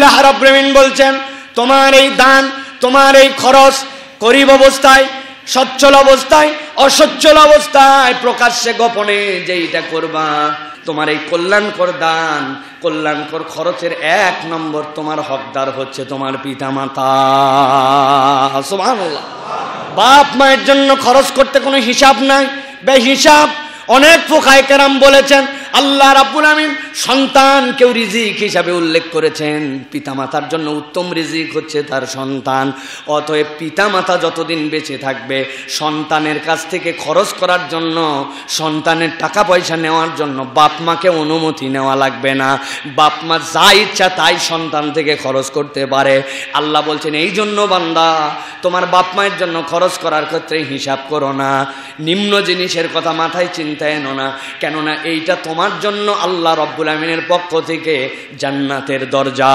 আল্লাহ রাব্বুল আমিন বলছেন তোমার এই দান, তোমার এই খরচ গরীব অবস্থায়, সচ্ছল অবস্থায়, অসচ্ছল অবস্থায়, প্রকাশ্যে গোপনে যেইটা করবা, তোমার এই কল্যাণকর দান, কল্যাণকর খরচের 1 নম্বর তোমার হকদার হচ্ছে তোমার পিতামাতা। সুবহানাল্লাহ। বাপ মায়ের জন্য খরচ করতে কোনো হিসাব নাই, বেহিসাব। অনেক ফুকায়ে কেরাম বলেছেন আল্লাহ রাব্বুল আমিন সন্তানকেও রিজিক হিসাবে উল্লেখ করেছেন। পিতামাতার জন্য উত্তম রিজিক হচ্ছে তার সন্তান। অতএব পিতামাতা যতদিন বেঁচে থাকবে সন্তানের কাছ থেকে খরচ করার জন্য, সন্তানের টাকা পয়সা নেওয়ার জন্য বাপ মাকে অনুমতি নেওয়া লাগবে না। বাপ মা যা ইচ্ছা তাই সন্তান থেকে খরচ করতে পারে। আল্লাহ বলছেন এই জন্য বান্দা তোমার বাপ মায়ের জন্য খরচ করার ক্ষেত্রে হিসাব করো না, নিম্ন জিনিসের কথা মাথায় চিন্তা এনো না, কেননা এইটা তোমার জন্য আল্লাহ রাব্বুল আমিনের পক্ষ থেকে জান্নাতের দরজা।